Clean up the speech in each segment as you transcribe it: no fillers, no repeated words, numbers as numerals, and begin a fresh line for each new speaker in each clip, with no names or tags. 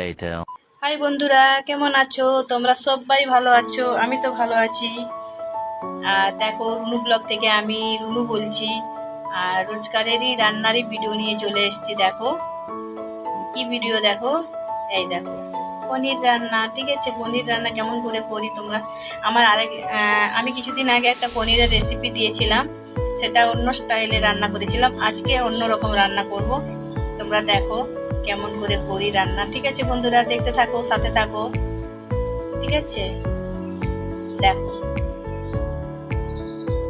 later.
High বন্ধুরা, কেমন আছো? তোমরা সবাই ভালো আছো? আমি তো ভালো আছি। আর দেখো, রুনু ব্লগ থেকে আমি রুনু বলছি। আর রোজকারেরই রান্নারই ভিডিও নিয়ে চলে এসেছি। দেখো কি ভিডিও, দেখো এই দেখো পনির রান্না। ঠিক আছে, পনির রান্না কেমন করে করি তোমরা। আমি কিছুদিন আগে একটা পনিরের রেসিপি দিয়েছিলাম, সেটা অন্য স্টাইলে রান্না করেছিলাম। আজকে অন্য রকম রান্না করব, তোমরা দেখো কেমন করে করি রান্না। ঠিক আছে বন্ধুরা, দেখতে থাকো, সাথে থাকো। ঠিক আছে, দেখো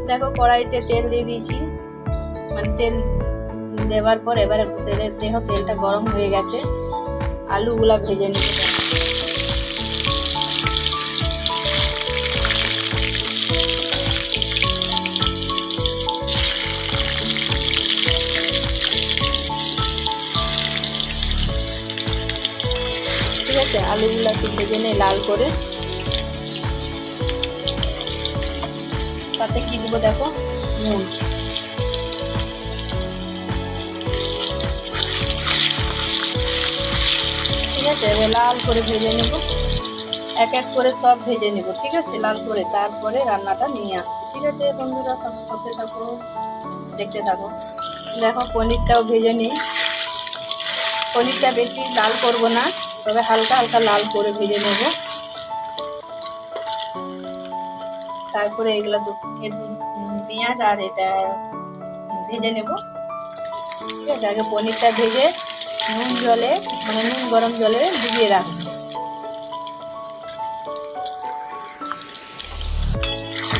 দেখো কড়াইতে তেল দিয়ে দিয়েছি। মানে তেল দেওয়ার পর এবারে দেখো তেলটা গরম হয়ে গেছে। আলুগুলা ভেজে নিতে হবে। ঠিক আছে, আলুগুলাকে ভেজে নিয়ে লাল করে। তাতে কি দেবো দেখো, নুন। ঠিক আছে, এবার লাল করে ভেজে নেব, এক এক করে সব ভেজে নেব। ঠিক আছে, লাল করে তারপরে রান্নাটা নিয়ে আসছি। ঠিক আছে বন্ধুরা, সব সাথে থাকো, দেখতে থাকো। দেখো পনিরটাও ভেজে নিই। পনিরটা বেশি লাল করব না, তবে হালকা হালকা লাল করে ভেজে নেব। তারপরে এগুলো পেঁয়াজ আর এটা ভেজে নেব। ঠিক আছে, আগে পনিরটা ভেজে নুন জলে, মানে নুন গরম জলে ডুবিয়ে রাখবো।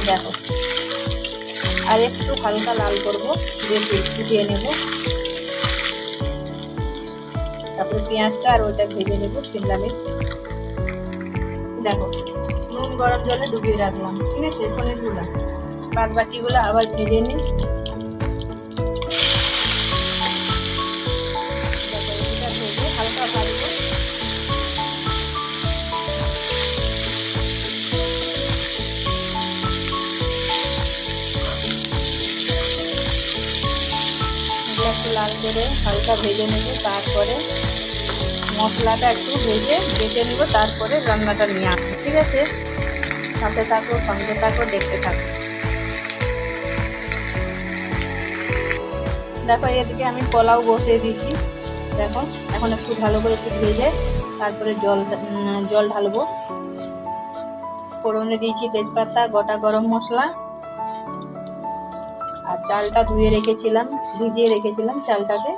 দেখো আর একটু হালকা লাল করবো, ফুটিয়ে নেব। তারপরে পেঁয়াজটা আর ওইটা ভেজে নেব, শিমলা মির্চ। দেখো নুন গরম জলে ডুবিয়ে রাখলাম। ঠিক আছে, পনিরগুলো বাদ বাকিগুলো আবার ভেজে নিই। ভেজে হালকা ভাজবো। একটু লাল করে হালকা ভেজে নেব। তারপরে মশলাটা একটু ভেজে বেটে নেব, তারপরে রান্নাটা নিয়ে আসবো। ঠিক আছে, সাথে থাকো, সঙ্গে থাকো, দেখতে থাকো। দেখো এদিকে আমি পোলাও বসিয়ে দিয়েছি। দেখো এখন একটু ভালো করে একটু ভেজে তারপরে জল ঢালবো। ফোড়নে দিয়েছি তেজপাতা, গোটা গরম মশলা, আর চালটা ভিজিয়ে রেখেছিলাম চালটাকে।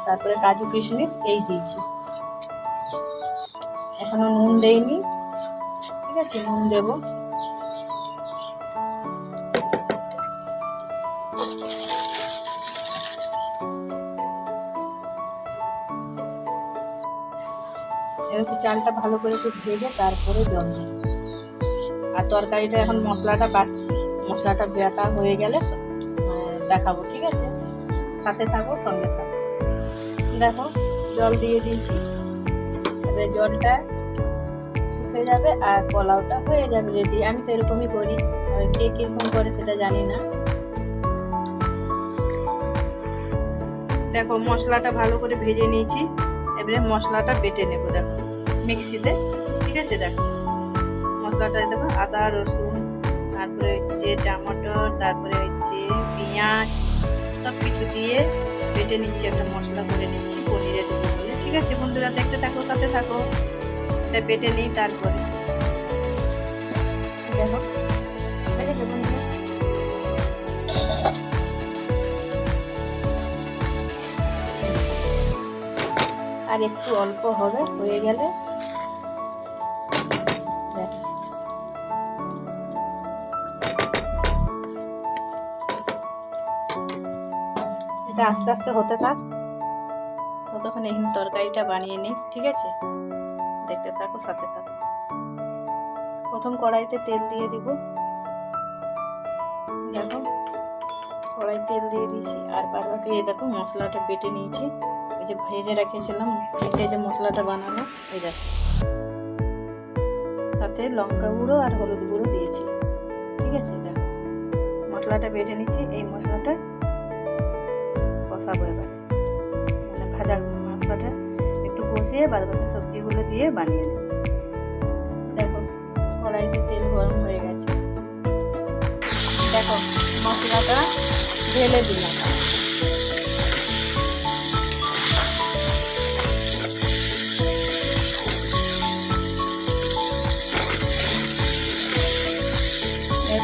তারপরে কাজু কিশমিশ এই দিয়েছি। এখনো নুন দেইনি। ঠিক আছে, নুন দেবো। এরকম চালটা ভালো করে একটু ভেজে তারপরে জল দেবো। আর তরকারিটা এখন মশলাটা বাটছি, মশলাটা বাটা হয়ে গেলে দেখাবো। ঠিক আছে, সাথে থাকো, সঙ্গে থাকো। দেখো জল দিয়ে দিয়েছি, এবার জলটা শুকিয়ে যাবে আর পোলাওটা হয়ে যাবে রেডি। আমি তো এরকমই করি, আর কে কিরকম করে সেটা জানি না। দেখো মশলাটা ভালো করে ভেজে নিয়েছি, এবারে মশলাটা বেটে নেব। দেখো মিক্সিতে। ঠিক আছে, দেখো মশলাটা দেবো, আদা রসুন, তারপরে হচ্ছে টমেটো, তারপরে হচ্ছে পেঁয়াজ, সব কিছু দিয়ে বেটে নিচ্ছি, একটা মশলা করে নিচ্ছি পনিরে দেবো বলে। ঠিক আছে বন্ধুরা, দেখতে থাকো, সাথে থাকো। এটা বেটে নিই তারপরে। দেখো ঠিক আছে বন্ধুরা, আর একটু অল্প হবে, হয়ে গেলে এটা আস্তে আস্তে হতে থাক, ততক্ষণ এখানে তরকারিটা বানিয়ে নিই। ঠিক আছে, দেখতে থাকো, সাথে থাকো। প্রথম কড়াইতে তেল দিয়ে দিব। দেখো কড়াই তেল দিয়ে দিয়েছি, আর বাকি এই দেখো মশলাটা বেটে নিয়েছি, ওই যে ভেজে রেখেছিলাম নিচে যে মশলাটা বানানো, এই দেখো সাথে লঙ্কা গুঁড়ো আর হলুদ গুঁড়ো দিয়েছি। ঠিক আছে, দেখো মশলাটা বেটে নিয়েছি। এই মশলাটা কষাবো এবার, মানে ভাজা মশলাটা একটু কষিয়ে বাদ বাকি সবজিগুলো দিয়ে বানিয়ে নেব। দেখো কড়াইতে তেল গরম হয়ে গেছে, দেখো মশলাটা ঢেলে দিলাম।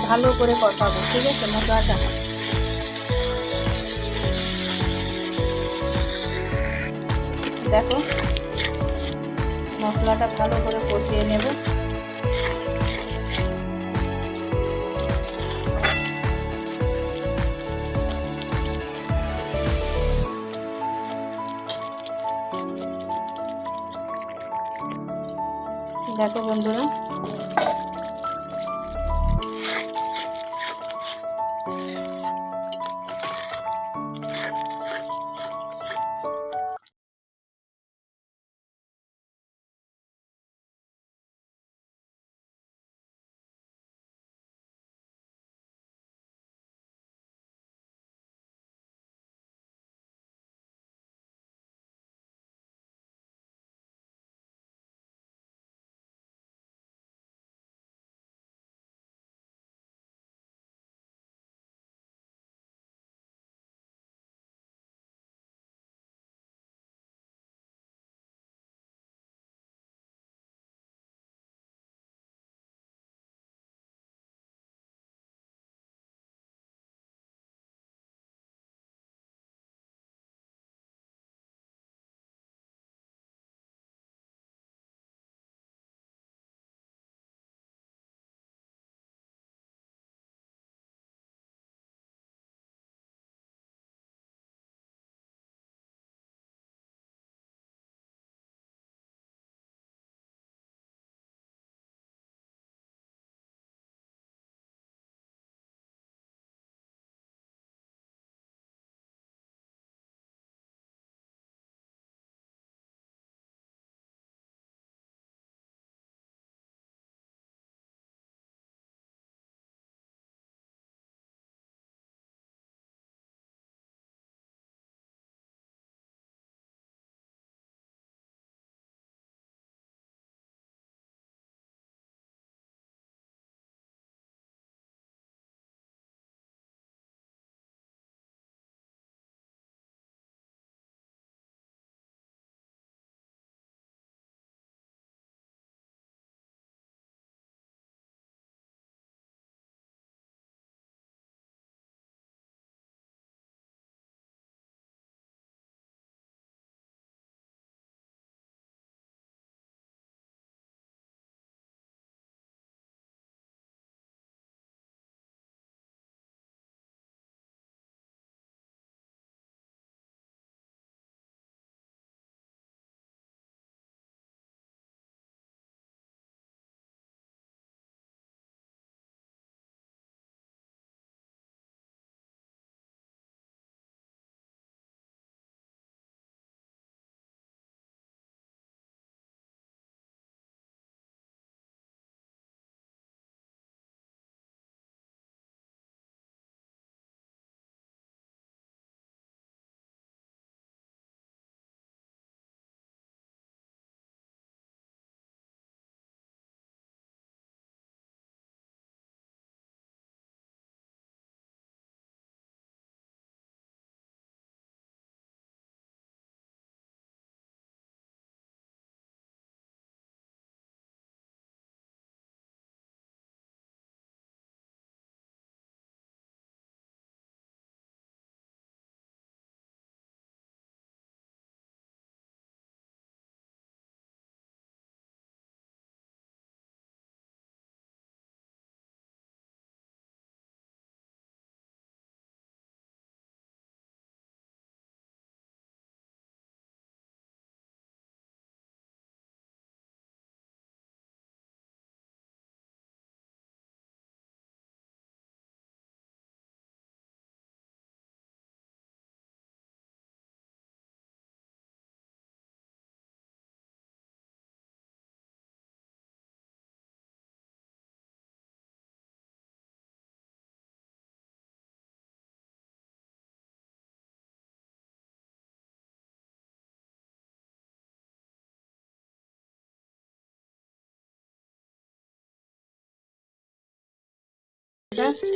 ভালো করে কষাবো, ঠিক আছে? মশলাটা দেখো মশলাটা ভালো করে কষিয়ে নেব। দেখো বন্ধুরা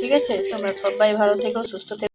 ঠিক আছে, তোমরা সবাই ভালো থেকো, সুস্থ থেকো।